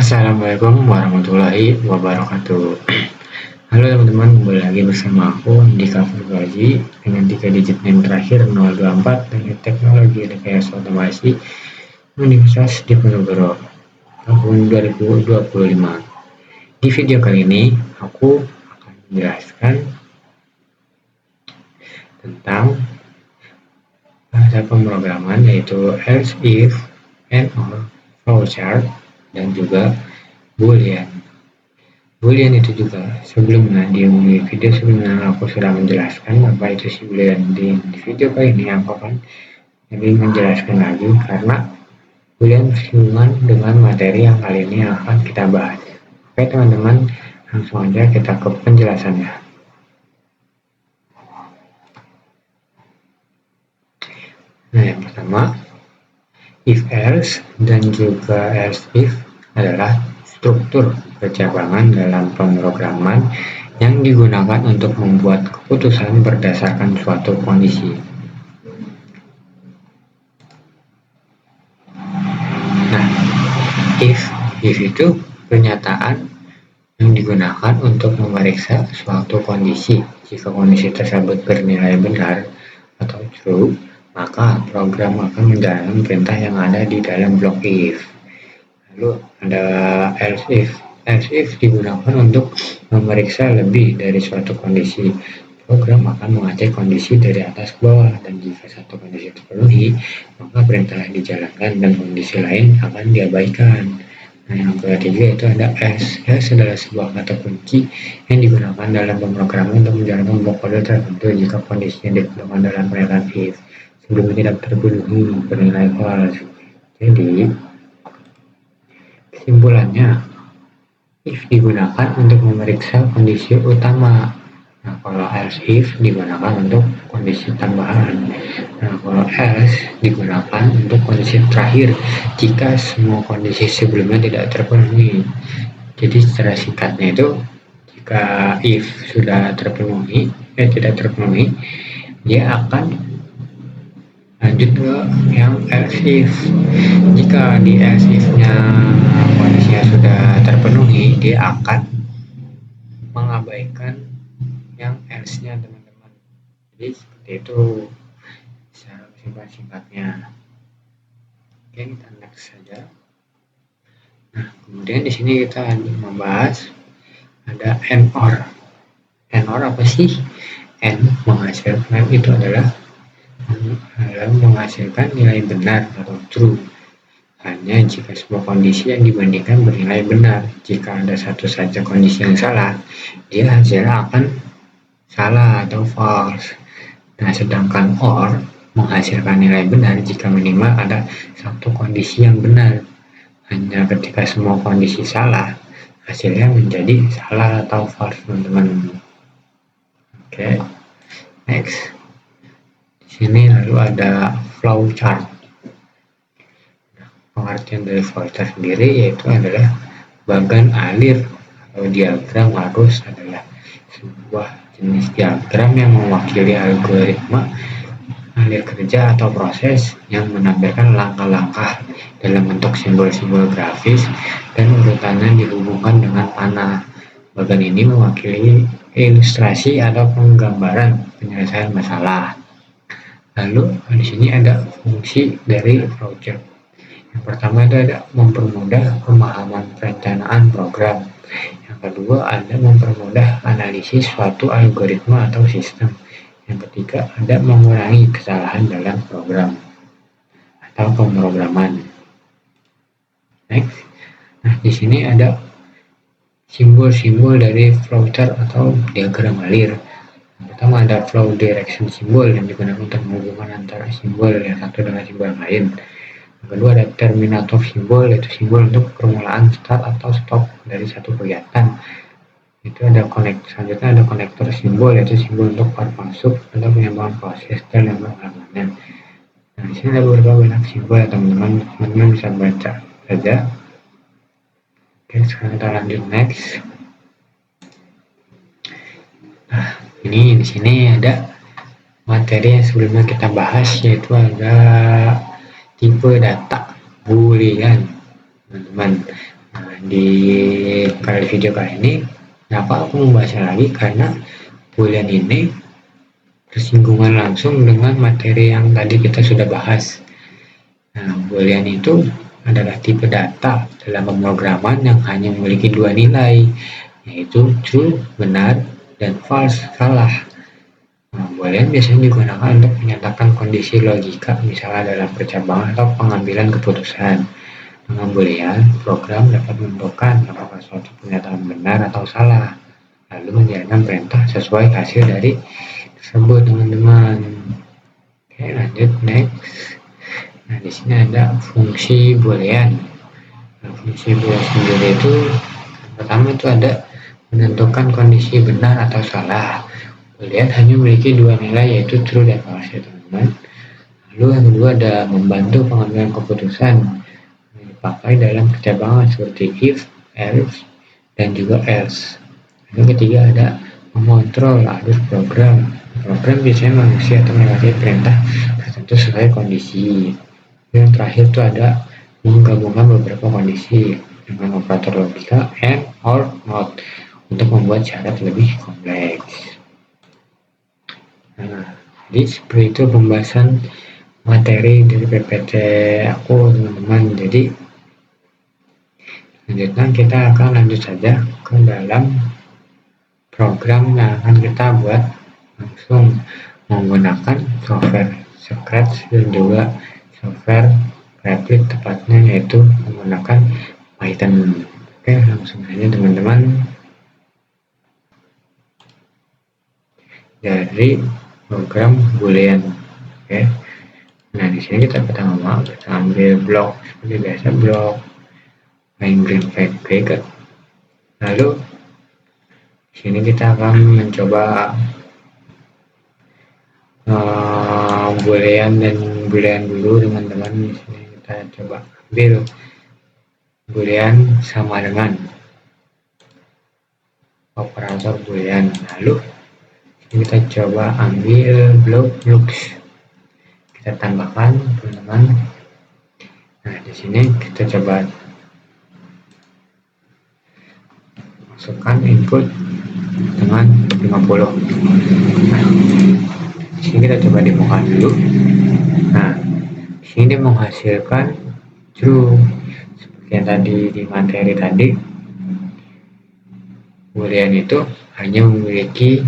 Assalamualaikum warahmatullahi wabarakatuh. Halo teman-teman, kembali lagi bersama aku Andika Furgaji dengan 3 digit NIM terakhir 024 dari Teknologi Rekayasa Otomasi Universitas Diponegoro tahun 2025. Di video kali ini aku akan menjelaskan tentang bahasa pemrograman yaitu else, if, and or, flowchart, dan juga boolean. Boolean itu juga sebelumnya di video sebelumnya aku sudah menjelaskan apa itu si boolean. Di video kali ini aku akan lebih menjelaskan lagi karena boolean bersinggungan dengan materi yang kali ini akan kita bahas. Oke teman-teman, langsung aja kita ke penjelasannya. Nah, yang pertama, if else dan juga else if adalah struktur kecabangan dalam pemrograman yang digunakan untuk membuat keputusan berdasarkan suatu kondisi. Nah, if itu pernyataan yang digunakan untuk memeriksa suatu kondisi. Jika kondisi tersebut bernilai benar atau true, maka program akan menjalankan perintah yang ada di dalam blok if. Lalu ada else if. Else if digunakan untuk memeriksa lebih dari suatu kondisi. Program akan mengecek kondisi dari atas ke bawah, dan jika satu kondisi terpenuhi, maka perintah dijalankan dan kondisi lain akan diabaikan. Nah, yang ketiga itu ada else. Else adalah sebuah kata kunci yang digunakan dalam pemrograman untuk menjalankan blok kode tertentu jika kondisi yang ditentukan dalam pernyataan if sebelumnya tidak terpenuhi bernilai false. Jadi kesimpulannya, if digunakan untuk memeriksa kondisi utama. Nah, kalau else if digunakan untuk kondisi tambahan. Nah, kalau else digunakan untuk kondisi terakhir jika semua kondisi sebelumnya tidak terpenuhi. Jadi secara singkatnya itu, jika if sudah terpenuhi, tidak terpenuhi, dia akan lanjut ke yang else if. Jika di else if-nya kondisinya sudah terpenuhi, dia akan mengabaikan yang else-nya teman-teman. Jadi seperti itu secara singkat-singkatnya. Oke, kita next saja. Nah, kemudian di sini kita membahas ada and or. And or apa sih? And menghasilkan itu adalah menghasilkan nilai benar atau true hanya jika sebuah kondisi yang dibandingkan bernilai benar. Jika ada satu saja kondisi yang salah, dia hasilnya akan salah atau false. Nah, sedangkan or menghasilkan nilai benar jika minimal ada satu kondisi yang benar. Hanya ketika semua kondisi salah, hasilnya menjadi salah atau false teman-teman. Oke, next. Sini lalu ada flowchart. Nah, pengertian dari flowchart sendiri yaitu adalah bagan alir atau diagram arus adalah sebuah jenis diagram yang mewakili algoritma alir kerja atau proses yang menampilkan langkah-langkah dalam bentuk simbol-simbol grafis dan urutannya dihubungkan dengan panah. Bagan ini mewakili ilustrasi atau penggambaran penyelesaian masalah. Lalu di sini ada fungsi dari flowchart. Yang pertama itu ada mempermudah pemahaman perencanaan program. Yang kedua ada mempermudah analisis suatu algoritma atau sistem. Yang ketiga ada mengurangi kesalahan dalam program atau pemrograman. Next. Nah, di sini ada simbol-simbol dari flowchart atau diagram alir. Yang pertama ada flow direction symbol yang digunakan untuk menghubungkan antara simbol yang satu dengan simbol yang lain. Yang kedua ada terminator symbol, yaitu simbol untuk permulaan start atau stop dari satu kegiatan. Itu ada selanjutnya ada konektor simbol, yaitu simbol untuk part masuk atau penyambungan proses dan pengulangannya. Nah, di sini ada beberapa banyak simbol ya teman-teman bisa baca saja. Oke, sekarang kita lanjut next. Nah, ini di sini ada materi yang sebelumnya kita bahas, yaitu ada tipe data boolean teman-teman. Nah, kali video kali ini, kenapa aku membahasnya lagi? Karena boolean ini bersinggungan langsung dengan materi yang tadi kita sudah bahas. Nah, boolean itu adalah tipe data dalam pemrograman yang hanya memiliki dua nilai, yaitu true, benar, dan false, salah. Nah, boolean biasanya digunakan untuk menyatakan kondisi logika, misalnya dalam percabangan atau pengambilan keputusan. Dengan boolean, program dapat menentukan apakah suatu pernyataan benar atau salah, lalu menjalankan perintah sesuai hasil dari tersebut, teman-teman. Oke, lanjut next. Nah, di sini ada fungsi boolean. Nah, fungsi boolean sendiri itu pertama itu ada menentukan kondisi benar atau salah. Boolean hanya memiliki dua nilai, yaitu true dan false, ya teman-teman. Lalu yang kedua ada membantu pengambilan keputusan, dipakai dalam percabangan seperti if, else, dan juga else. Yang ketiga ada mengontrol alur program. Program biasanya mengisi atau melewati perintah tertentu sesuai kondisi. Yang terakhir itu ada menggabungkan beberapa kondisi dengan operator logika and or not untuk membuat syarat lebih kompleks. Nah, jadi seperti itu pembahasan materi dari PPT aku, teman-teman. Jadi selanjutnya kita akan lanjut saja ke dalam program yang akan kita buat langsung menggunakan software Scratch dan juga software Replit, tepatnya yaitu menggunakan Python. Oke, langsung aja teman-teman. Dari program boolean. Oke, nah di sini kita pertama kita ambil blok seperti biasa, blok main green flag bracket. Lalu di sini kita akan mencoba boolean dan boolean dulu, teman-teman. Di sini kita coba ambil boolean sama dengan operator boolean. Lalu kita coba ambil blok looks, kita tambahkan, teman-teman. Nah, di sini kita coba masukkan input dengan 50. Nah, di sini kita coba demokan dulu. Nah, di sini dia menghasilkan true seperti yang tadi di materi tadi. Boolean itu hanya memiliki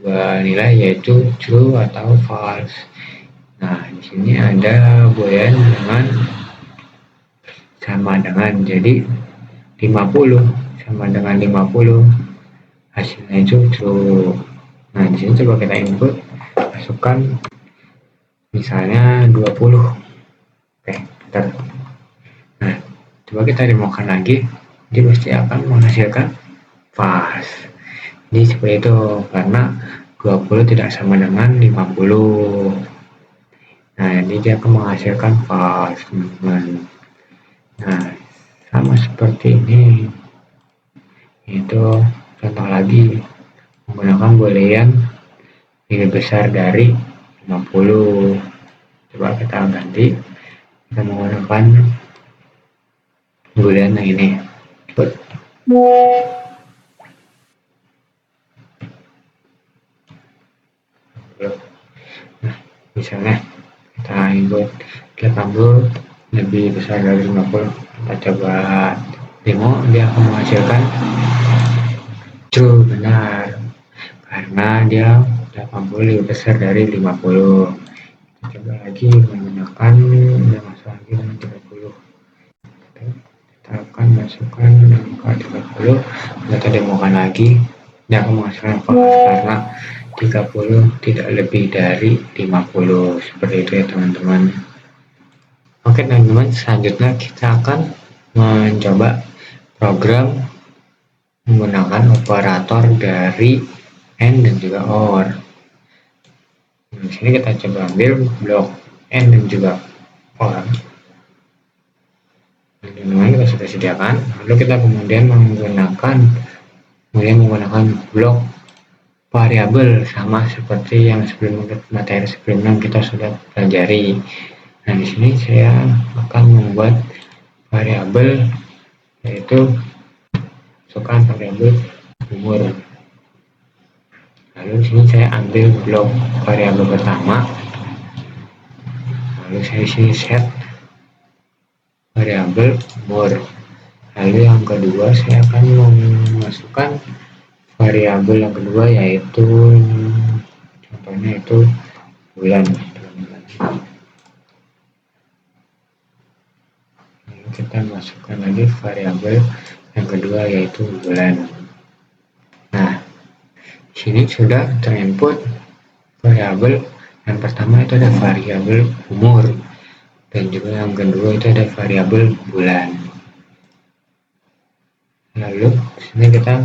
dua nilai, yaitu true atau false. Nah, di sini ada boolean dengan sama dengan, jadi 50 sama dengan 50, hasilnya itu true. Nah, di sini coba kita input, masukkan misalnya 20. Oke, bentar. Nah, coba kita demokan lagi, dia pasti akan menghasilkan false. Jadi seperti itu, karena 20 tidak sama dengan 50. Nah, ini dia akan menghasilkan false, teman-teman. Nah, sama seperti ini. Itu contoh lagi, menggunakan boolean lebih besar dari 50. Coba kita ganti, kita menggunakan boolean yang ini. Nah, misalnya kita input 80 lebih besar dari 50, kita coba demo, dia akan menghasilkan true, benar, karena dia 80 lebih besar dari 50. Kita coba lagi menggunakan, dia masuk lagi dengan 30. Kita akan masukkan angka 30, kita demokan lagi, dia akan menghasilkan false karena 30 tidak lebih dari 50. Seperti itu ya, teman-teman. Oke, teman-teman, selanjutnya kita akan mencoba program menggunakan operator dari AND dan juga OR. Di sini kita coba ambil blok AND dan juga OR. Yang kita sudah sediakan. Lalu kita kemudian menggunakan blok variabel, sama seperti yang materi sebelumnya kita sudah pelajari. Nah, di sini saya akan membuat variabel yaitu masukkan variabel umur. Lalu di sini saya ambil blok variabel pertama, lalu saya sini set variabel umur. Lalu yang kedua saya akan memasukkan variabel yang kedua, yaitu contohnya itu bulan. Lalu kita masukkan lagi variabel yang kedua, yaitu bulan. Nah, di sini sudah terinput variabel yang pertama itu ada variabel umur, dan juga yang kedua itu ada variabel bulan. Lalu sini kita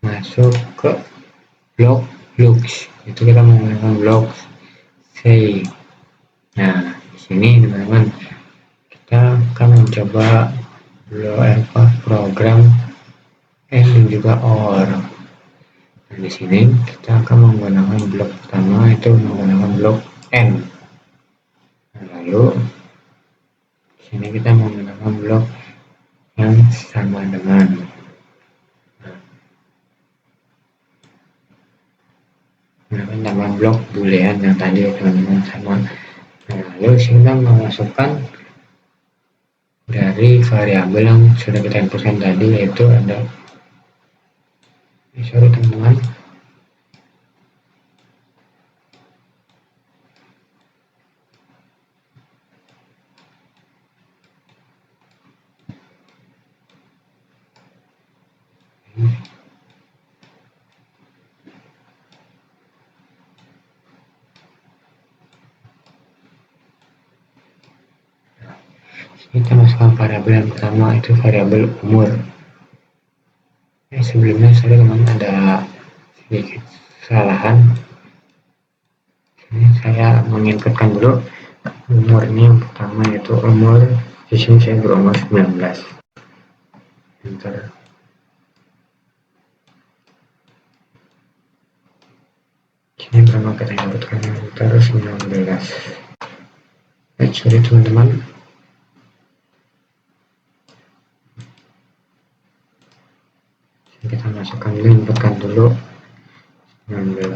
masuk ke blok looks, itu kita menggunakan blok say. Nah, di sini teman-teman kita akan mencoba program and dan juga or. Nah, di sini kita akan menggunakan blok pertama itu menggunakan blok n. Nah, lalu di sini kita menggunakan blok yang sama dengan menggunakan nama blok boolean yang tadi teman-teman sama. Nah, lalu kita memasukkan dari variabel yang sudah kita inputkan tadi, yaitu ada teman-teman, kita masukkan variabel yang pertama itu variabel umur. Sebelumnya saya teman ada sedikit kesalahan. Ini saya menginputkan dulu umurnya yang pertama, yaitu umur. Di sini saya berumur 19. Enter. Ini pertama kita inputkan enter 19. Sorry teman-teman. Kita masukkan dulu, inputkan dulu 19.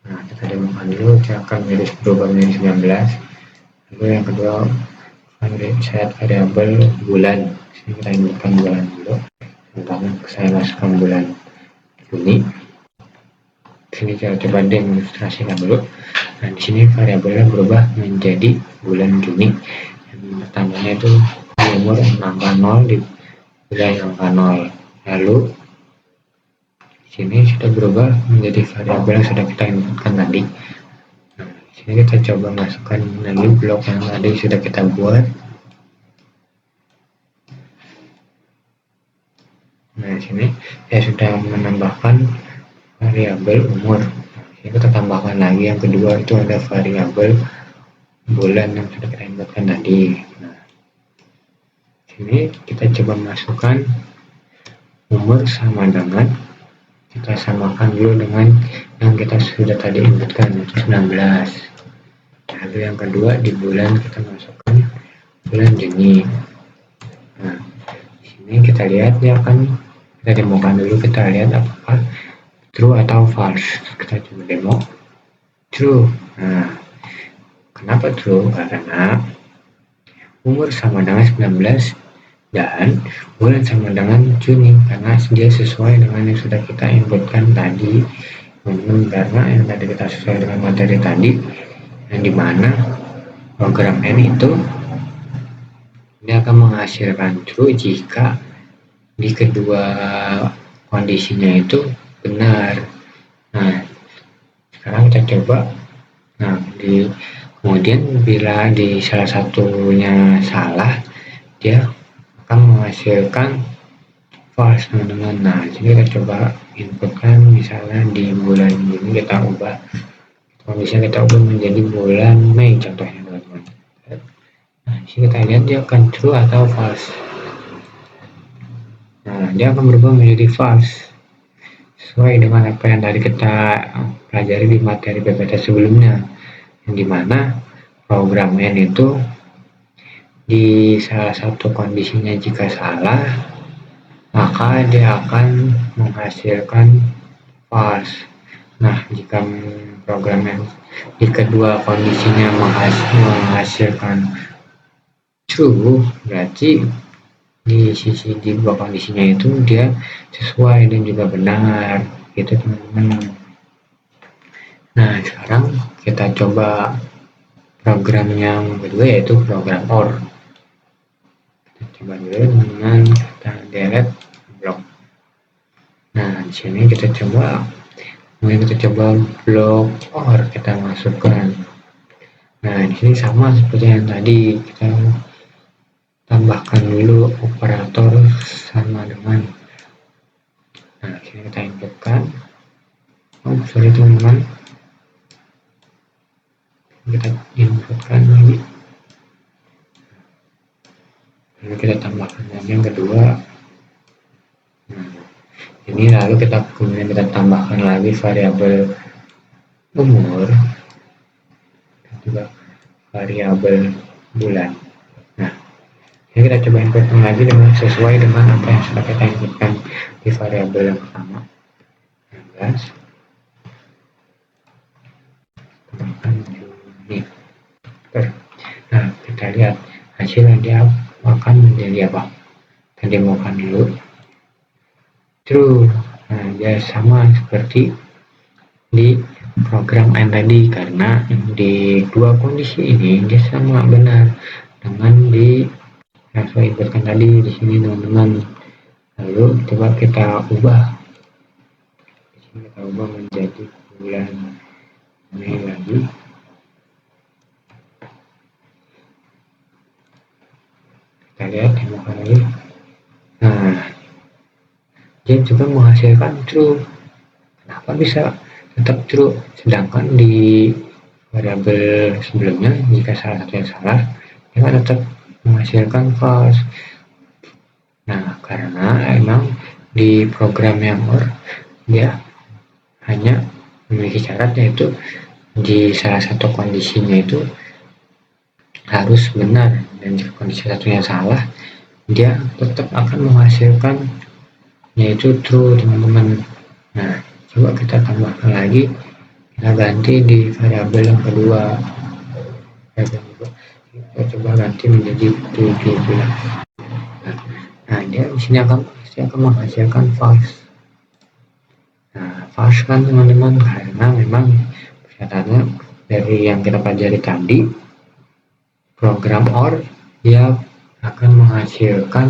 Nah, kita demokan dulu, kita akan berubah menjadi 19. Lalu yang kedua, set variabel bulan. Sini kita inputkan bulan dulu. Pertama saya masukkan bulan Juni. Sini kita coba demonstrasikan dulu. Nah, di sini variabelnya berubah menjadi bulan Juni. Yang pertamanya itu umur angka 0 di bulan angka 0. Lalu di sini sudah berubah menjadi variabel yang sudah kita inputkan tadi. Nah, di sini kita coba masukkan lagi blok yang tadi sudah kita buat. Nah, di sini saya sudah menambahkan variabel umur. Ini kita tambahkan lagi yang kedua, itu ada variabel bulan yang sudah kita inputkan tadi. Nah, sini kita coba masukkan umur sama dengan, kita samakan dulu dengan yang kita sudah tadi inputkan, itu 19. Lalu yang kedua di bulan kita masukkan bulan Juni. Nah, di sini kita lihat dia akan, kita demokan dulu, kita lihat apakah true atau false. Kita coba demo true. Nah, kenapa true? Karena umur sama dengan 19 dan bulan sama dengan Juni, karena dia sesuai dengan yang sudah kita inputkan tadi, teman-teman. Karena yang tadi kita sesuai dengan materi tadi, yang dimana program N itu dia akan menghasilkan true jika di kedua kondisinya itu benar. Nah, sekarang kita coba. Nah, kemudian bila di salah satunya salah, dia akan menghasilkan false, teman-teman. Nah, jadi kita coba inputkan, misalnya di bulan ini kita ubah kondisinya, kita ubah menjadi bulan Mei contohnya, teman-teman. Nah, di sini kita lihat dia akan true atau false. Nah, dia akan berubah menjadi false sesuai dengan apa yang tadi kita pelajari di materi PPT sebelumnya, yang dimana program N itu di salah satu kondisinya jika salah, maka dia akan menghasilkan false. Nah, jika program yang di kedua kondisinya menghasilkan true, berarti di dua kondisinya itu dia sesuai dan juga benar, gitu teman-teman. Nah, sekarang kita coba program yang kedua, yaitu program OR. Kita coba dulu teman-teman, kita delete blok. Nah, di sini kita coba blok OR, kita masukkan. Nah, di sini sama seperti yang tadi, kita tambahkan dulu operator sama dengan. Nah, sini kita inputkan. Oh, sorry teman-teman, kita inputkan lagi, lalu kita tambahkan lagi yang kedua. Nah, ini lalu kemudian kita tambahkan lagi variabel umur dan juga variabel bulan. Nah, ini kita coba inputkan lagi sesuai dengan apa yang sudah kita inputkan di variabel yang pertama, 16. Tambahkan Juni. Nah, kita lihat hasilnya dia akan menjadi apa. Kita demokan dulu. True. Nah, dia sama seperti di program N tadi, karena di dua kondisi ini dia sama benar dengan yang saya inputkan tadi di sini teman-teman. Lalu coba kita ubah. Di sini kita ubah menjadi bulan Mei lagi. Kita lihat demokan lagi. Nah, dia juga menghasilkan true. Kenapa bisa tetap true, sedangkan di variabel sebelumnya jika salah satu yang salah, dia akan tetap menghasilkan false. Nah, karena emang di program yang OR dia hanya memiliki syarat, yaitu di salah satu kondisinya itu harus benar, dan jika kondisi satunya salah, dia tetap akan menghasilkan yaitu true teman-teman. Nah, coba kita tambahkan lagi, kita ganti di variabel yang kedua, kita coba ganti menjadi 17. Nah, dia di sini akan menghasilkan false. Nah, false kan teman-teman, karena memang persyaratannya dari yang kita pelajari tadi, program OR dia akan menghasilkan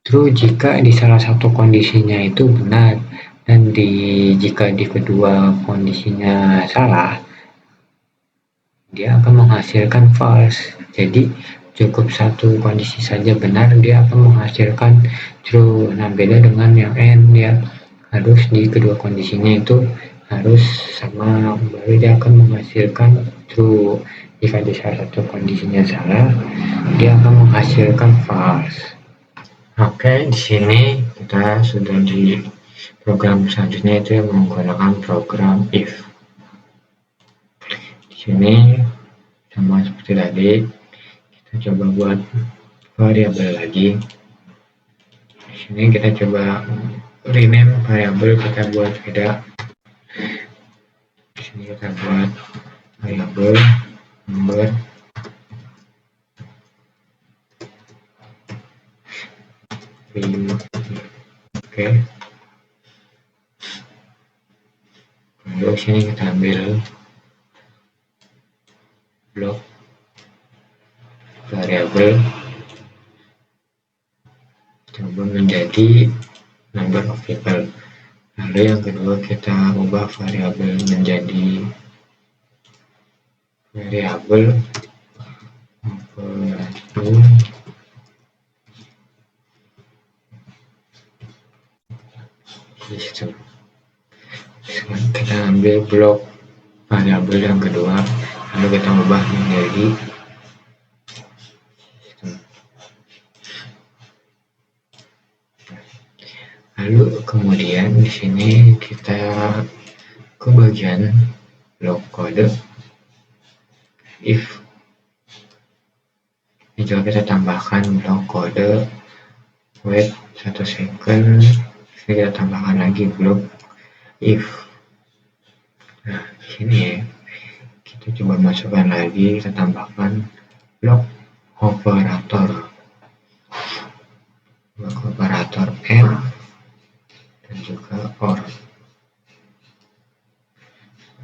true jika di salah satu kondisinya itu benar, dan jika di kedua kondisinya salah, dia akan menghasilkan false. Jadi cukup satu kondisi saja benar, dia akan menghasilkan true. Nah, beda dengan yang N, dia harus di kedua kondisinya itu harus sama, baru dia akan menghasilkan true. Jika di salah satu kondisinya salah, dia akan menghasilkan false. Oke, di sini kita sudah di program selanjutnya, itu yang menggunakan program if. Di sini sama seperti tadi, kita coba buat variabel lagi. Di sini kita coba rename variabel, kita buat beda. Di sini kita buat variabel number. Oke. Lalu sini kita ambil blok variabel, coba menjadi number of people. Lalu yang kedua kita ubah variabel menjadi variabel sistem. Sekarang kita ambil blok variabel yang kedua, lalu kita ubah menjadi sistem. Lalu kemudian di sini kita ke bagian blok kode if. Ini juga kita tambahkan blok kode wait 1 second. Kita tambahkan lagi blok if. Nah, di sini ya, kita coba masukkan lagi, kita tambahkan blok operator and dan juga or.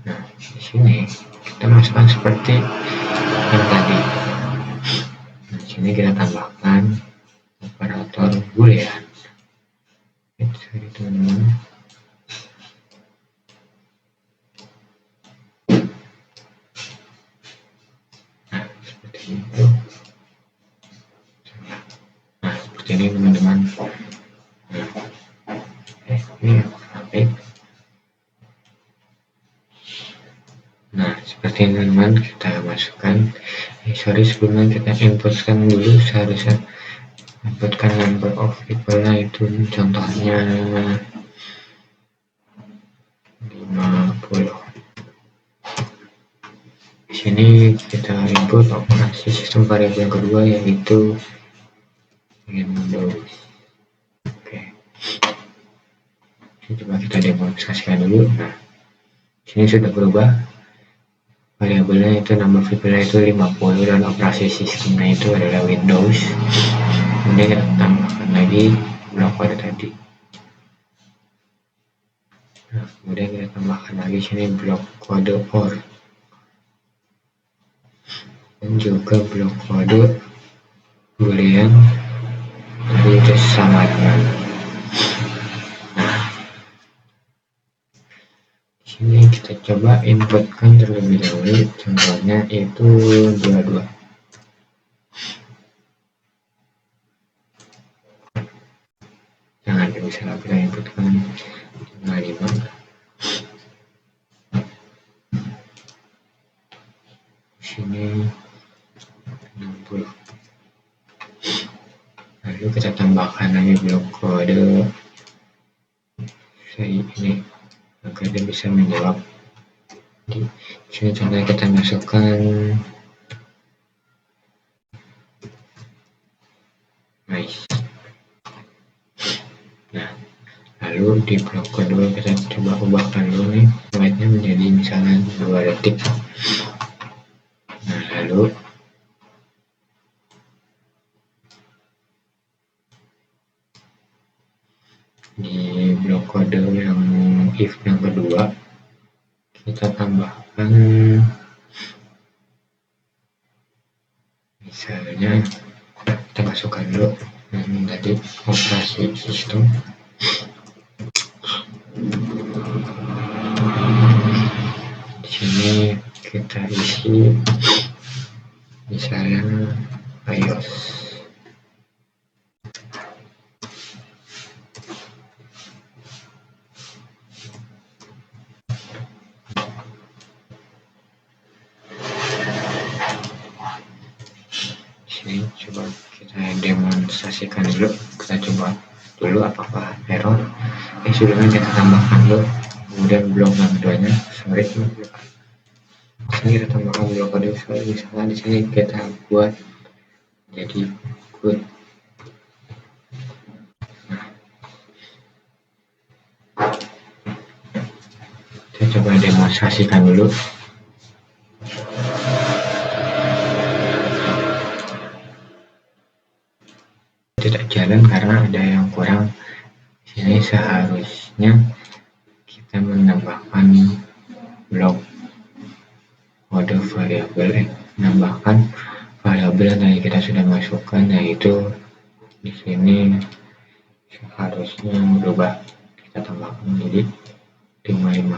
Nah, di sini kita masukkan seperti yang tadi. Nah, di sini kita tambahkan operator boolean. Sorry teman-teman. Nah, seperti itu. Nah, seperti ini teman-teman. Nah, seperti ini teman-teman, kita masukkan. Sebelumnya kita inputkan dulu, seharusnya inputkan number of people. Nah, itu contohnya 50. Di sini kita input operasi sistem variabel yang kedua, yaitu Windows. Oke. Ini coba kita demonstrasikan dulu. Nah, sini sudah berubah. Variabelnya itu, nama variabelnya itu 50 dan operasi sistemnya itu adalah Windows. Kemudian kita tambahkan lagi blok kode tadi. Nah, kemudian kita tambahkan lagi sini blok kode or dan juga blok kode boolean dari itu sama dengan. Ini kita coba inputkan terlebih dahulu, contohnya itu 22. Jangan bisa kita inputkan 55. Di sini 60. Lalu kita tambahkan lagi blok kode ini agar dia bisa menjawab. Di sini contohnya kita masukkan nice. Nah, lalu di blok kedua kita coba ubahkan dulu nih wait-nya menjadi misalnya 2 detik. Nah, lalu di blok kode yang if yang kedua kita tambahkan misalnya kita masukkan dulu yang tadi operasi sistem. Di sini kita isi misalnya iOS. Ini coba kita demonstrasikan dulu, kita coba dulu apakah error. Sebelumnya kita tambahkan dulu, kemudian blok yang keduanya sorry ini kita tambahkan blok kode. Misalnya di sini kita buat jadi good. Kita coba demonstrasikan dulu. Tidak jalan karena ada yang kurang. Sini seharusnya kita menambahkan blok kode variabel, menambahkan variabel yang tadi kita sudah masukkan, yaitu di sini seharusnya berubah, kita tambahkan menjadi 55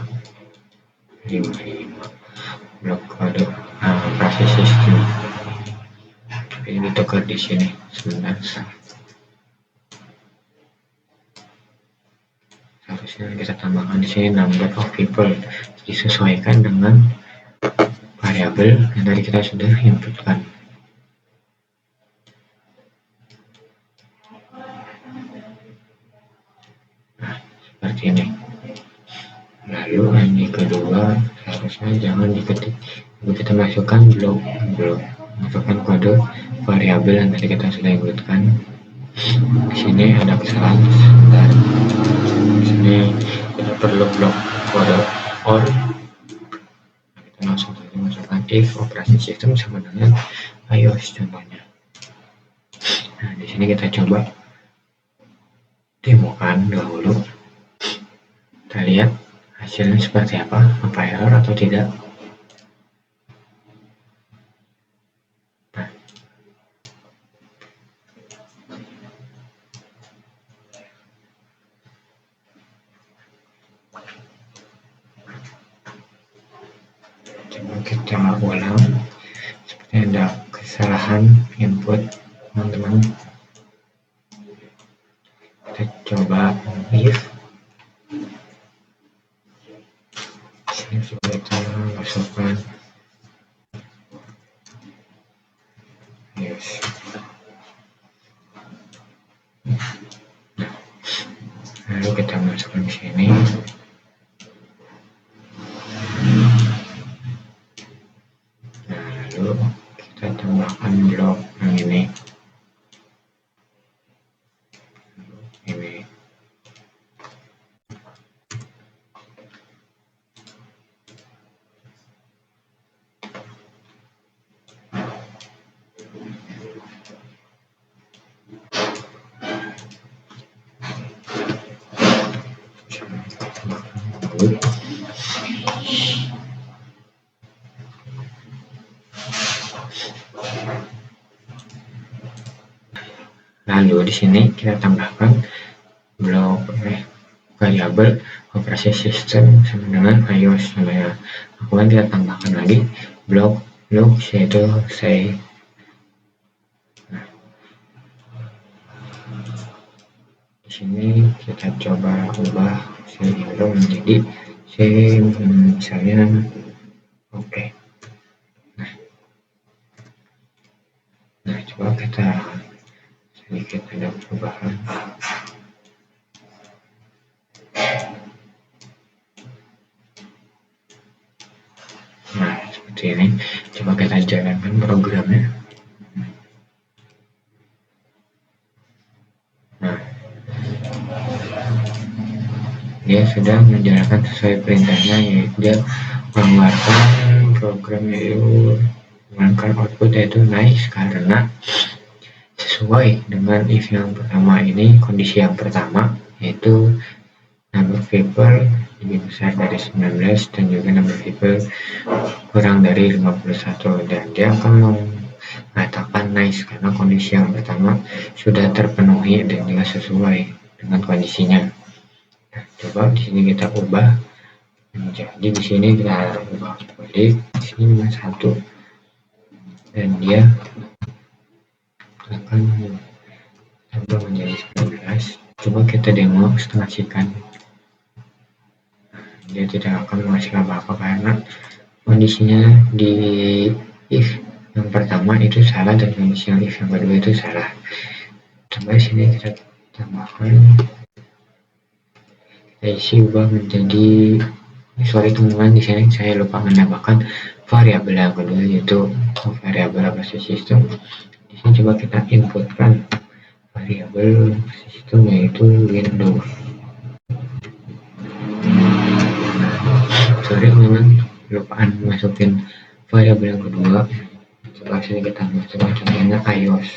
blok kode operasi sistem. Ini ditukar di sini sebenarnya. Harusnya kita tambahkan di sini number of people, disesuaikan dengan variabel yang tadi kita sudah inputkan. Nah, seperti ini. Lalu yang kedua harusnya jangan diketik, kita masukkan blok masukkan kode variabel yang tadi kita sudah inputkan. Di sini ada kesalahan sebentar. Di sini kita perlu blok kode or. Kita langsung saja masukkan if operasi sistem sama dengan iOS contohnya. Nah, di sini kita coba demokan dahulu. Kita lihat hasilnya seperti apa error atau tidak. Coba kita ulang, seperti ada kesalahan input teman-teman. Kita coba if, sini kita masukkan yes. Lalu kita masukkan di sini. Lalu kita tambahkan blok yang ini. Lalu di sini kita tambahkan blok variabel operasi sistem sama dengan iOS. Kemudian kita tambahkan lagi blok look yaitu say. Di sini kita coba ubah say hello menjadi say misalnya oke. Nah, coba kita sedikit ada perubahan. Nah, seperti ini. Coba kita jalankan programnya. Nah, dia sudah menjalankan sesuai perintahnya, yaitu dia mengeluarkan program yaitu mengeluarkan output yaitu nice karena sesuai dengan if yang pertama ini. Kondisi yang pertama yaitu number people lebih besar dari 19 dan juga number people kurang dari 51, dan dia akan mengatakan nice karena kondisi yang pertama sudah terpenuhi dan juga sesuai dengan kondisinya. Nah, coba di sini kita ubah menjadi, di sini kita ubah balik, di sini cuma 1 dan dia akan tambah menjadi 19. Coba kita demo setengah sikan. Dia tidak akan menghasilkan apa-apa karena kondisinya di if yang pertama itu salah dan kondisi yang if yang kedua itu salah. Coba sini kita tambahkan, kita isi ubah menjadi, sorry teman-teman, di sini saya lupa menambahkan variabel yang kedua yaitu variabel operasi sistem. Di sini coba kita inputkan variabel sistem yaitu Windows. Sorry teman-teman, lupaan masukin variabel yang kedua. Coba sini kita masukkan contohnya iOS.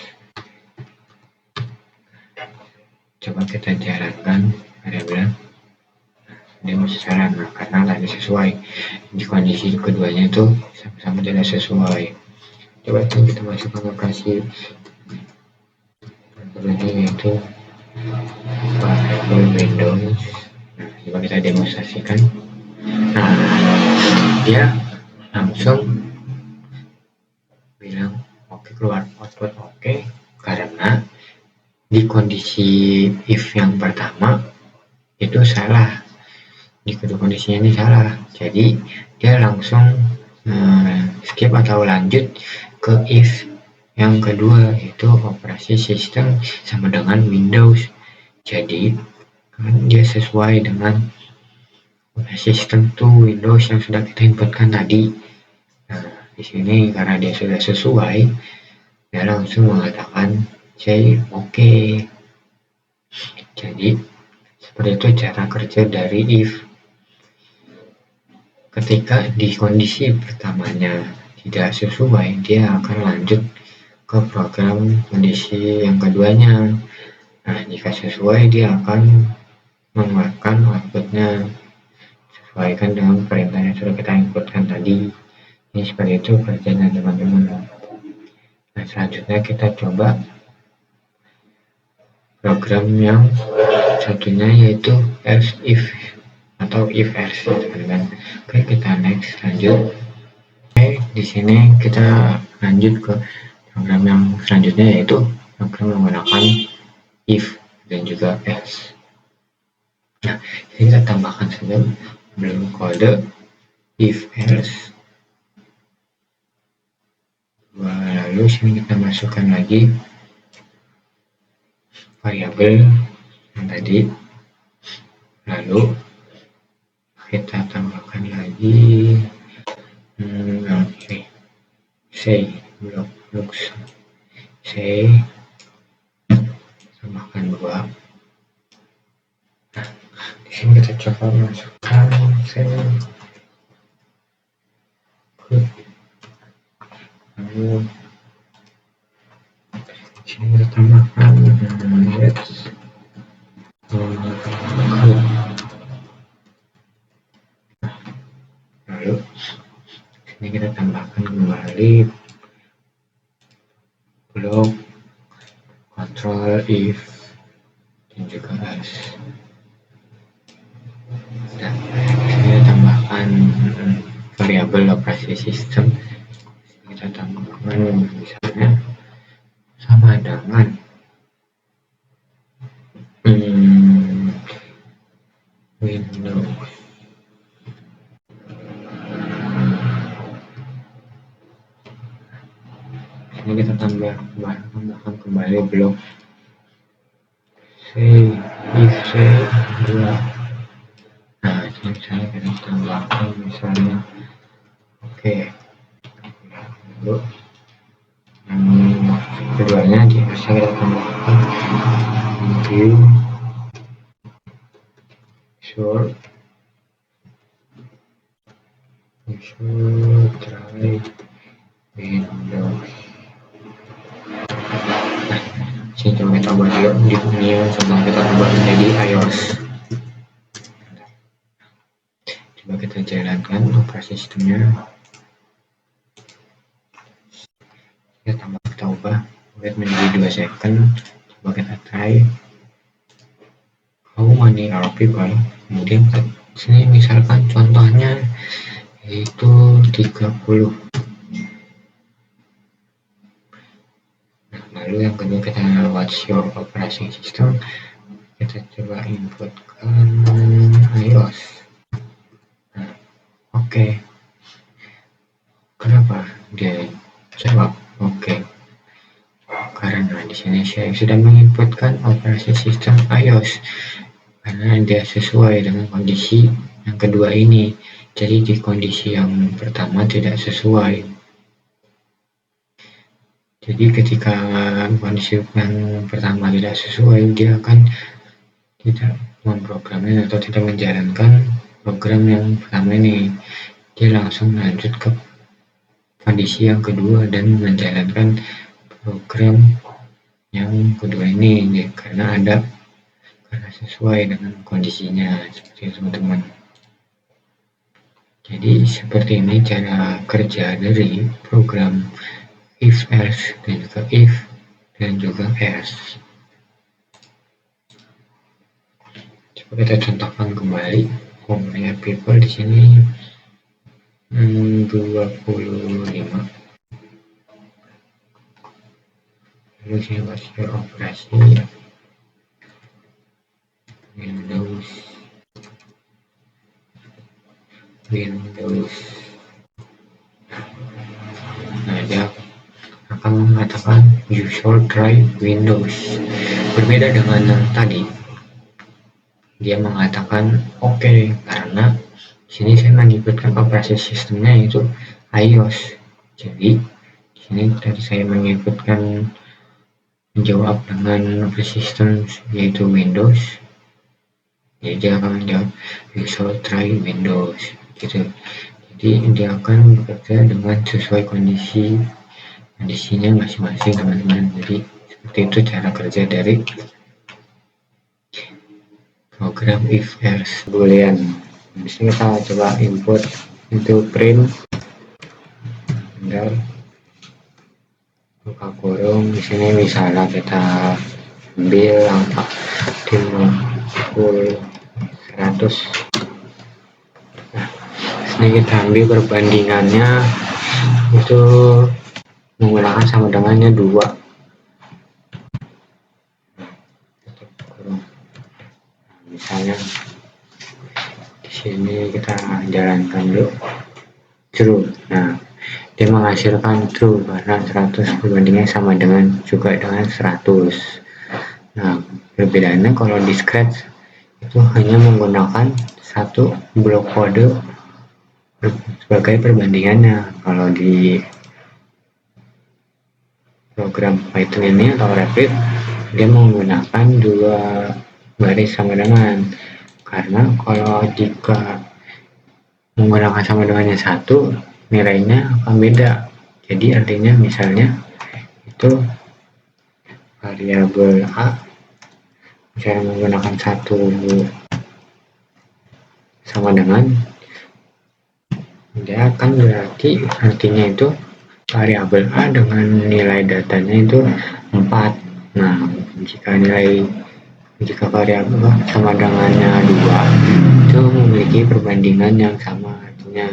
Coba kita jalankan variabel. Dia masih salah, nah, karena tadi sesuai di kondisi keduanya itu sama-sama tidak sesuai. Coba kita masukkan lokasi berikutnya yaitu variabel Windows. Nah, coba kita demonstrasikan. Nah, dia langsung bilang oke, keluar output oke, karena di kondisi if yang pertama itu salah, di kedua kondisinya ini salah, jadi dia langsung skip atau lanjut ke if yang kedua yaitu operasi sistem sama dengan Windows. Jadi dia sesuai dengan operasi sistem tuh Windows yang sudah kita inputkan tadi. Nah, Di sini karena dia sudah sesuai, dia langsung mengatakan say oke. Jadi seperti itu cara kerja dari if. Ketika di kondisi pertamanya tidak sesuai, dia akan lanjut ke program kondisi yang keduanya. Nah, jika sesuai, dia akan mengeluarkan outputnya sesuaikan dengan perintah yang sudah kita inputkan tadi. Ini seperti itu kerjanya teman-teman. Nah, selanjutnya kita coba program yang satunya, yaitu else if atau if else, teman-teman. Oke, kita next, lanjut. Oke, di sini kita lanjut ke program yang selanjutnya, yaitu program menggunakan if dan juga else. Nah, ini kita tambahkan saja belum kode if else. Lalu sini kita masukkan lagi variabel yang tadi. Lalu kita tambahkan lagi say blok looks say, tambahkan 2. Nah, di sini kita coba masukkan say good. Lalu di sini kita tambahkan let's good. Lalu ini kita tambahkan kembali blok control if dan juga else. Nah, kita tambahkan variabel operasi sistem. Kita tambahkan misalnya sama dengan Windows. Ini kita tambahkan kembali blok say if say 2. Nah, ini misalnya kita tambahkan misalnya oke. Lalu yang keduanya bisa kita tambahkan view short try Windows. Nah, sini coba kita ubah dulu di dunia sebelum kita ubah menjadi iOS. Coba kita jalankan operasi sistemnya. Kita ubah wait menjadi 2 second. Coba kita try how many are people. Kemudian sini misalkan contohnya yaitu 30. Nah, lalu yang kedua kita what's your operating system. Kita coba inputkan iOS. Nah, oke. Kenapa dia jawab oke? Karena di sini saya sudah menginputkan operasi sistem iOS karena dia sesuai dengan kondisi yang kedua ini. Jadi di kondisi yang pertama tidak sesuai. Jadi ketika kondisi yang pertama tidak sesuai, dia akan tidak memprogramnya atau tidak menjalankan program yang pertama ini. Dia langsung lanjut ke kondisi yang kedua dan menjalankan program yang kedua ini karena sesuai dengan kondisinya, seperti itu teman-teman. Jadi seperti ini cara kerja dari program if else dan juga if dan juga else. Coba kita contohkan kembali umurnya people di sini 25. Lalu saya masuk operasi Windows. Nah, dia akan mengatakan you should try Windows. Berbeda dengan yang tadi, dia mengatakan oke, karena sini saya menyebutkan operasi sistemnya itu iOS. Jadi di sini tadi saya menjawab dengan sistem yaitu Windows. Jadi dia akan menjawab you should try Windows gitu. Jadi dia akan bekerja dengan sesuai kondisinya masing-masing teman-teman. Jadi seperti itu cara kerja dari program if else boolean. Di sini kita coba input untuk print bentar, buka kurung. Di sini misalnya kita ambil angka 100. Nah, ini kita ambil perbandingannya itu menggunakan sama dengannya 2. Misalnya di sini kita jalankan dulu true. Nah, dia menghasilkan true karena 100 perbandingannya sama dengan 100. Nah, perbedaannya kalau di Scratch itu hanya menggunakan satu blok kode sebagai perbandingannya. Kalau di program Python ini atau Rapid, dia menggunakan 2 baris sama dengan, karena kalau jika menggunakan sama dengannya 1, nilainya akan beda. Jadi artinya misalnya itu variabel A misalnya menggunakan 1 sama dengan, dia akan berarti artinya itu variabel A dengan nilai datanya itu 4. Nah, jika variabel sama dengannya 2 itu memiliki perbandingan yang sama, artinya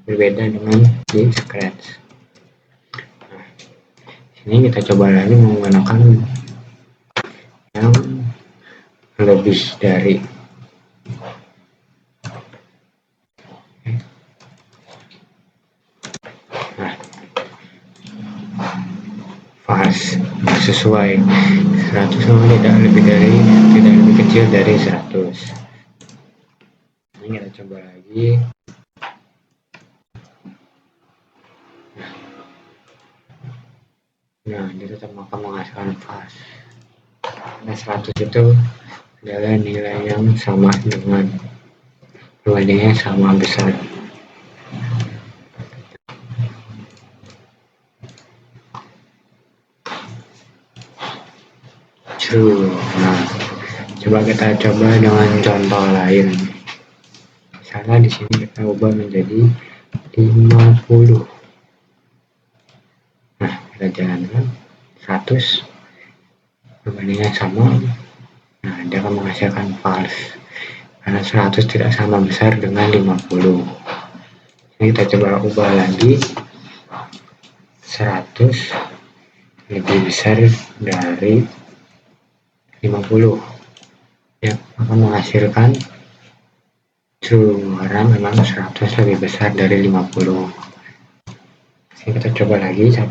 berbeda dengan di Scratch. Nah, sini kita coba lagi menggunakan yang lebih dari sesuai 100 tidak lebih kecil dari 100. Ini kita coba lagi. Nah, dia tetap akan menghasilkan pas. Nah, 100 itu adalah nilai yang sama dengan perbandingannya sama besar. True. Nah, coba kita dengan contoh lain. Misalnya di sini kita ubah menjadi 50. Nah, kita jalankan 100 perbandingannya sama. Nah, dia akan menghasilkan false karena 100 tidak sama besar dengan 50. Ini kita coba ubah lagi, 100 lebih besar dari 50, ya akan menghasilkan true karena memang 100 lebih besar dari 50. Ini kita coba lagi 1,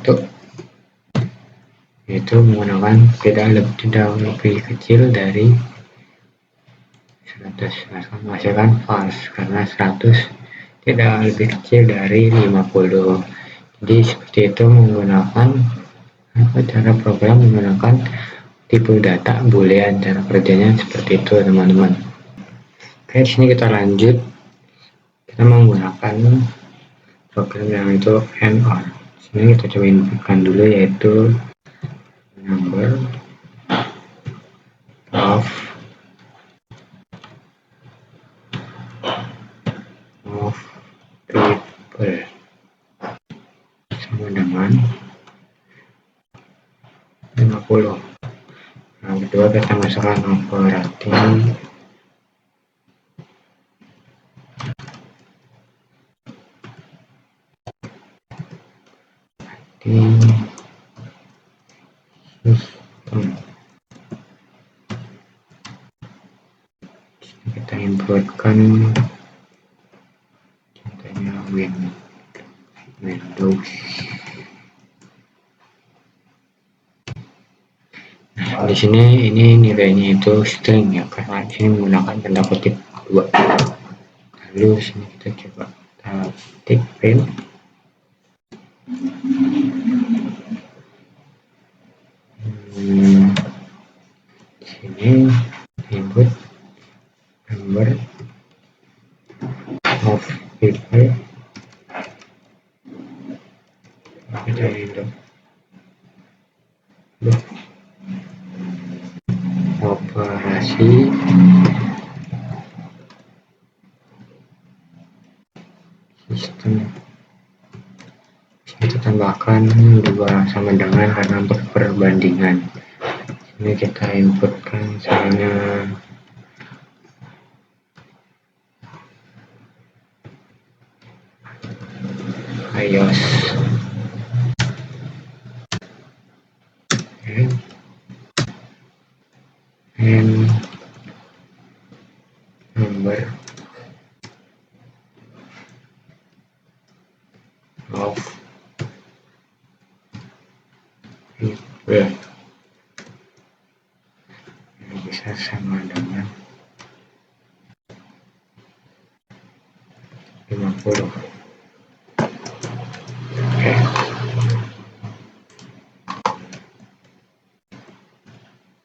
yaitu menggunakan tidak lebih kecil dari 100, akan menghasilkan false karena 100 tidak lebih kecil dari 50. Jadi seperti itu menggunakan cara program menggunakan tipe data boolean. Cara kerjanya seperti itu teman-teman. Oke, sini kita lanjut, kita menggunakan program yang itu and or. Sini kita coba inputkan dulu, yaitu number of people sama dengan 50. Nah, kedua kita masukkan operating system. Kita inputkan contohnya Windows. Nah, di sini ini nilainya itu string ya, karena di sini menggunakan tanda kutip 2. Lalu sini kita coba ketik print. Hmm, sini input number of people, kita itu operasi sistem. Kita tambahkan 2 sama dengan karena perbandingan. Ini kita inputkan misalnya iOS and number of people, bisa sama dengan 50. Oke.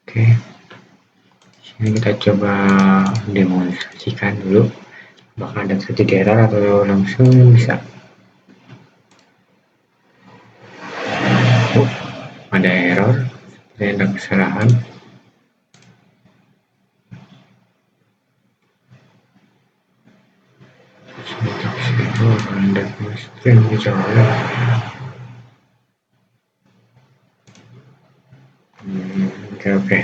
Oke. Sini kita coba demonstrasikan dulu. Apakah ada terjadi error atau langsung bisa. Ada error, ada kesalahan. Itu ada screen bicara. Oke.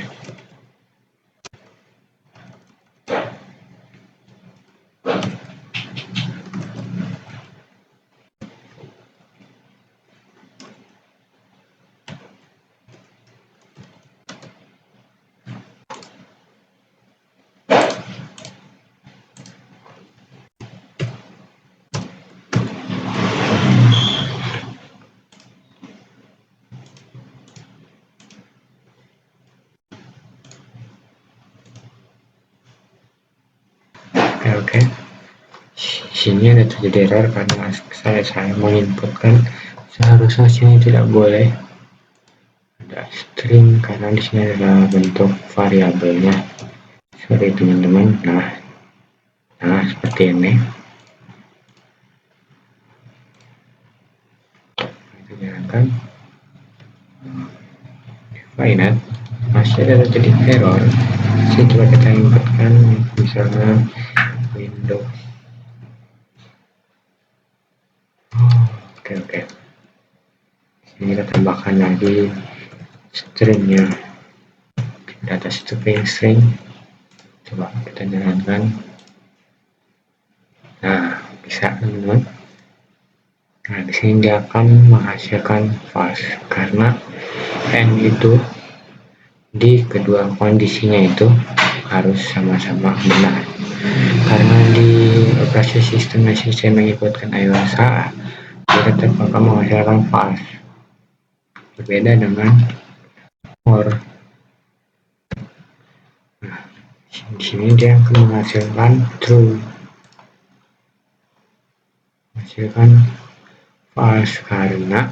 Oke. Sini ada terjadi error karena saya menginputkan seharusnya sini tidak boleh ada string karena di sini adalah bentuk variabelnya. Sorry teman-teman. Nah seperti ini. Kita jalankan. Finite masih ada terjadi error. Sini coba kita inputkan misalnya Windows. Oke. Sini kita tambahkan lagi stringnya, data string. Coba kita jalankan. Nah, bisa teman-teman. Nah, di sini dia akan menghasilkan false karena n itu di kedua kondisinya itu harus sama-sama benar. Karena di operasi sistem saya mengikutkan iOS salah, dia tetap akan menghasilkan false. Berbeda dengan or. Nah, di sini dia akan menghasilkan true. Menghasilkan false karena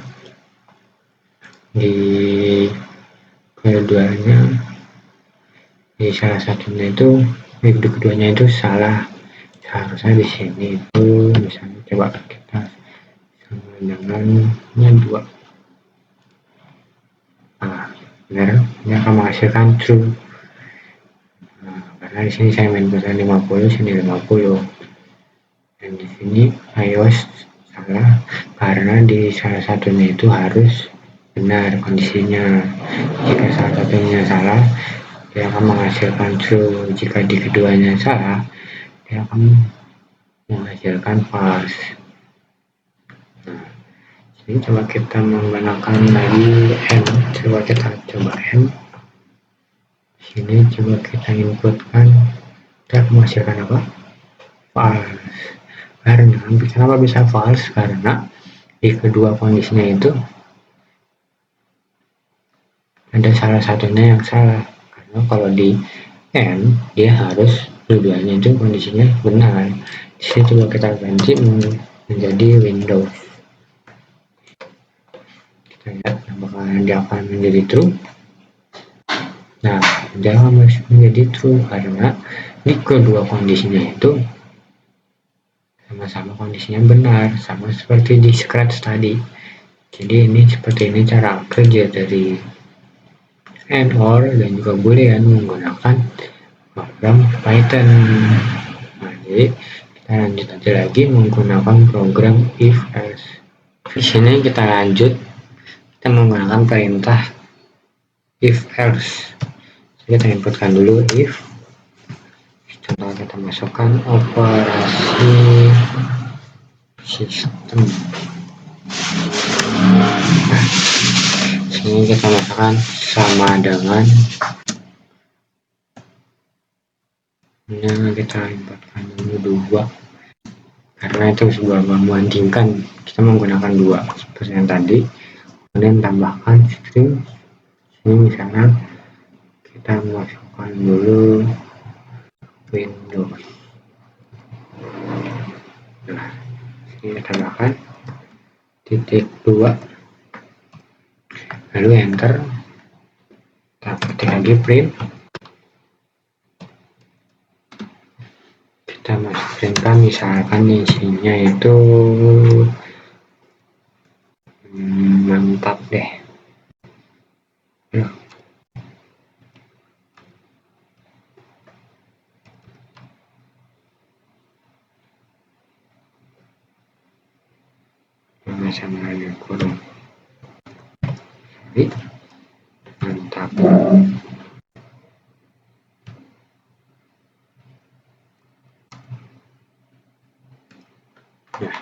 di keduanya, di salah satunya itu, di keduanya itu salah. Seharusnya di sini itu misalnya coba kita sama dengannya 2. Nah, benar, ini akan menghasilkan true. Nah, karena di sini saya mainkan 50, sini 50. Dan di sini iOS salah karena di salah satunya itu harus benar kondisinya. Jika salah satunya salah, dia akan menghasilkan true. Jika di keduanya salah, dia akan menghasilkan false. Nah, ini coba kita menggunakan lagi n. Coba kita coba n. Sini coba kita inputkan, kita menghasilkan apa? False. Karena kenapa bisa false? Karena di kedua kondisinya itu ada salah satunya yang salah. Karena kalau di n dia harus dua-duanya itu kondisinya benar. Di sini coba kita ganti menjadi Windows. dia akan menjadi true. Nah, dia akan menjadi true karena di kedua kondisinya itu sama-sama kondisinya benar, sama seperti di Scratch tadi. Jadi ini seperti ini cara kerja dari and or dan juga boolean menggunakan program Python. Nah, jadi kita lanjut aja lagi menggunakan program if else. Di sini kita lanjut, kita menggunakan perintah if else. Jadi kita inputkan dulu if, contoh kita masukkan operasi sistem. Nah, sini kita masukkan sama dengan, nah kita inputkan dulu 2 karena itu sebuah membandingkan, kita menggunakan 2 seperti yang tadi, kemudian tambahkan string. Ini misalnya kita masukkan dulu Windows. Nah, ini kita tambahkan .2 lalu enter, kita ketik lagi print, kita printkan misalkan isinya itu mantap deh. Sama dengan kurung, mantap. Ya.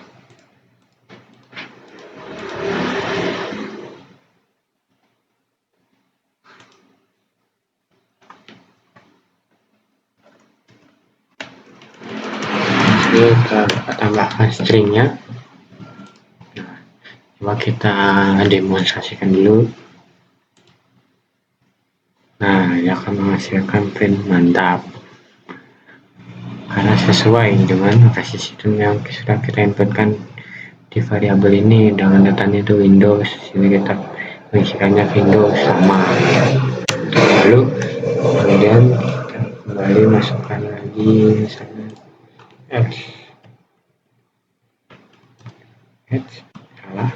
Ini kita tambahkan stringnya. Nah, coba kita demonstrasikan dulu. Nah, dia akan menghasilkan print mantap karena sesuai dengan operasi sistem yang sudah kita inputkan di variabel ini. Dengan datanya itu Windows, sini kita mengisikannya Windows sama. Lalu kemudian kita kembali masukkan lagi misalnya salah,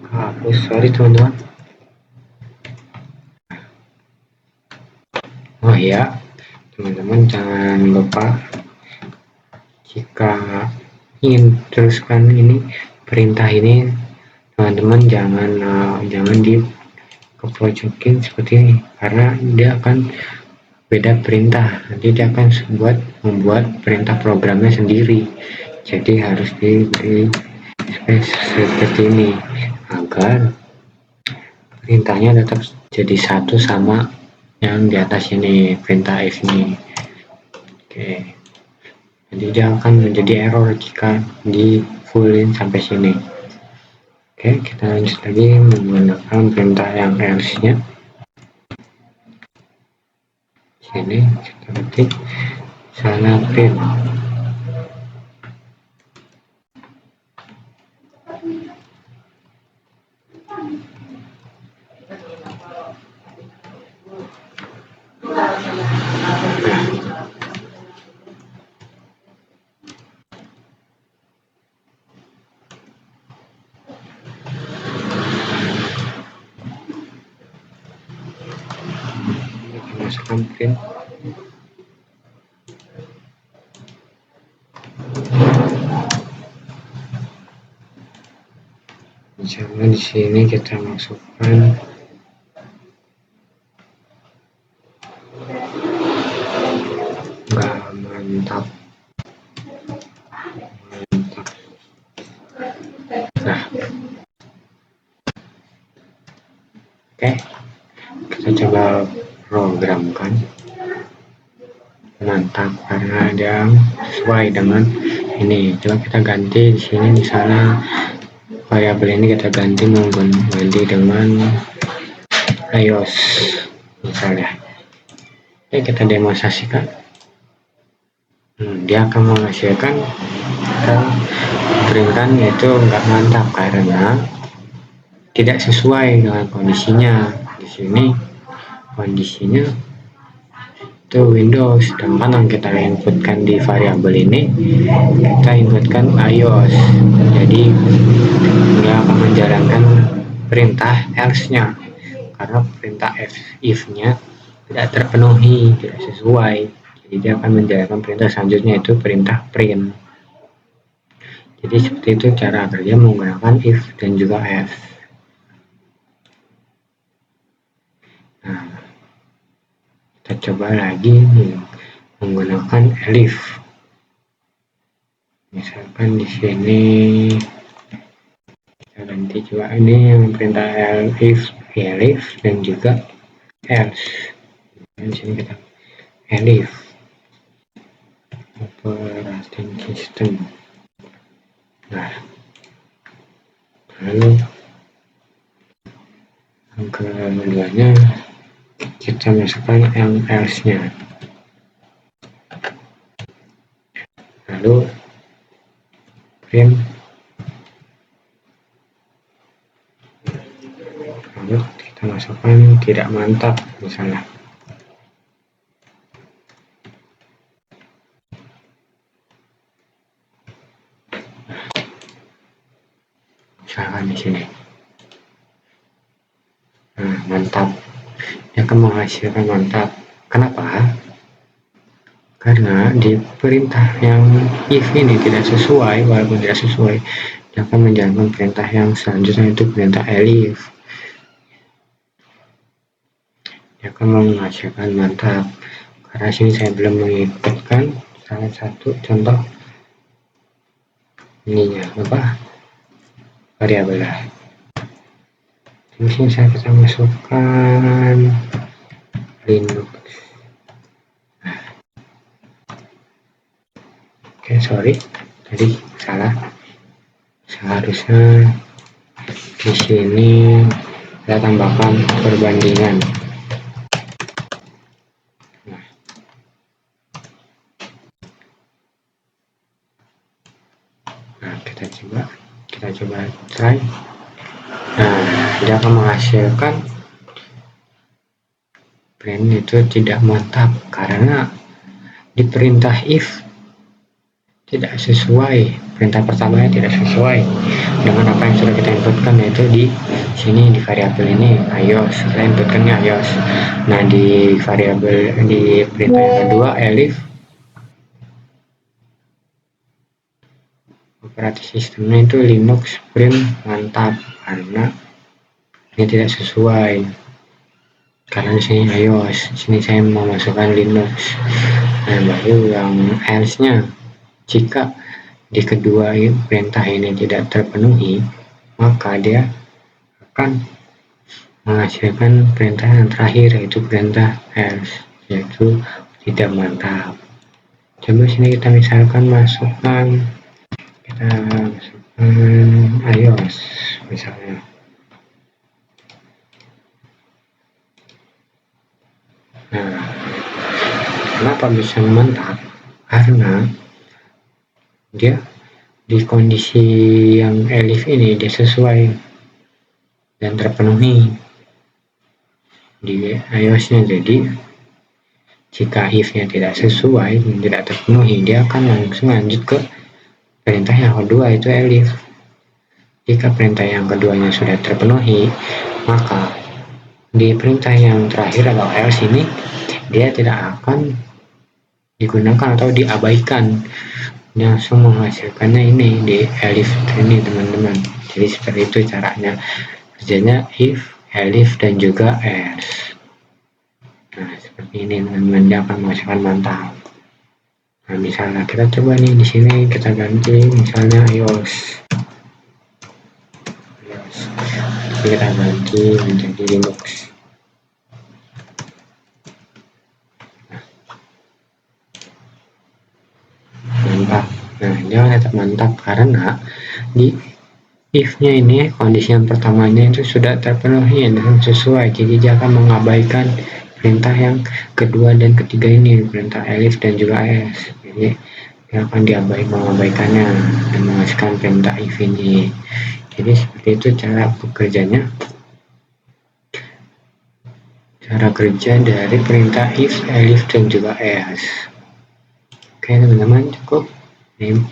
hapus, sorry teman-teman. Oh iya, teman-teman jangan lupa jika ingin teruskan ini perintah ini, teman-teman jangan dikepojokin seperti ini karena dia akan beda perintah, nanti dia akan membuat perintah programnya sendiri. Jadi harus diberi space seperti ini agar perintahnya tetap jadi satu sama yang di atas ini, perintah if ini. Oke, jadi dia akan menjadi error jika di fullin sampai sini. Oke, kita lanjut lagi menggunakan perintah yang else nya. Sini kita ketik sana print. Masukkan print. Misalnya di sini kita masukkan mantap. Nah, oke, kita coba programkan mantap karena dia sesuai dengan ini. Coba kita ganti di sini, misalnya variabel ini kita ganti dengan iOS misalnya. Oke, kita demonstrasikan. Dia akan menghasilkan perintahnya itu nggak mantap karena tidak sesuai dengan kondisinya. Di sini kondisinya itu Windows, sedangkan yang kita inputkan di variabel ini kita inputkan iOS, jadi dia akan menjalankan perintah else-nya karena perintah if-nya tidak terpenuhi, tidak sesuai, jadi dia akan menjalankan perintah selanjutnya, itu perintah print. Jadi seperti itu cara kerja menggunakan if dan juga else. Nah, kita coba lagi nih, menggunakan elif. Misalkan di sini kita ganti coba ini yang perintah elif dan juga else. Di sini kita elif operating system. Nah, lalu yang keduanya kita masukkan yang else-nya. Lalu print, lalu kita masukkan tidak mantap misalnya. Misalkan di sini. Nah, mantap. Dia akan menghasilkan mantap. Kenapa? Karena di perintah yang if ini tidak sesuai, walaupun tidak sesuai, dia akan menjalankan perintah yang selanjutnya, itu perintah elif. Dia akan menghasilkan mantap. Karena sini saya belum menginputkan salah satu contoh ininya apa variabel. Di sini saya bisa masukkan Linux. Oke, sorry, tadi salah. Seharusnya di sini saya tambahkan perbandingan. Nah, kita coba try. Nah, dia akan menghasilkan print itu tidak mantap karena di perintah if tidak sesuai, perintah pertamanya tidak sesuai dengan apa yang sudah kita inputkan, yaitu di sini di variabel ini iOS, kita inputkannya iOS. Nah, di variabel di perintah yang kedua elif, operating sistemnya itu Linux print mantap karena ini tidak sesuai, karena di sini iOS, di sini saya memasukkan Linux. Nah, baru yang else-nya, jika di kedua perintah ini tidak terpenuhi, maka dia akan menghasilkan perintah yang terakhir, yaitu perintah else, yaitu tidak mantap. Coba sini kita misalkan masukkan iOS misalnya. Nah, kenapa bisa mantap? Karena dia di kondisi yang elif ini dia sesuai dan terpenuhi di iOS-nya. Jadi jika if-nya tidak sesuai dan tidak terpenuhi, dia akan langsung lanjut ke perintah yang kedua, itu elif. Jika perintah yang keduanya sudah terpenuhi, maka di perintah yang terakhir atau else ini dia tidak akan digunakan atau diabaikan, dia langsung menghasilkannya ini di elif ini, teman-teman. Jadi seperti itu caranya kerjanya if, elif, dan juga else. Nah, seperti ini teman-teman, dia akan menghasilkan mantap. Nah, misalnya kita coba nih di sini kita ganti misalnya iOS, kita ganti menjadi Linux. Mantap. Nah, dia tetap mantap karena di if-nya ini kondisi yang pertamanya itu sudah terpenuhi dan sesuai, jadi dia akan mengabaikan perintah yang kedua dan ketiga ini, perintah elif dan juga else. Jadi dia akan mengabaikannya dan menghasilkan perintah if ini. Jadi seperti itu cara bekerjanya, cara kerja dari perintah if, elif, dan juga else. Oke teman-teman, cukup. Ini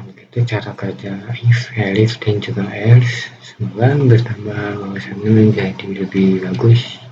begitu cara kerja if, elif, dan juga else. Semoga bertambah wawasannya menjadi lebih bagus.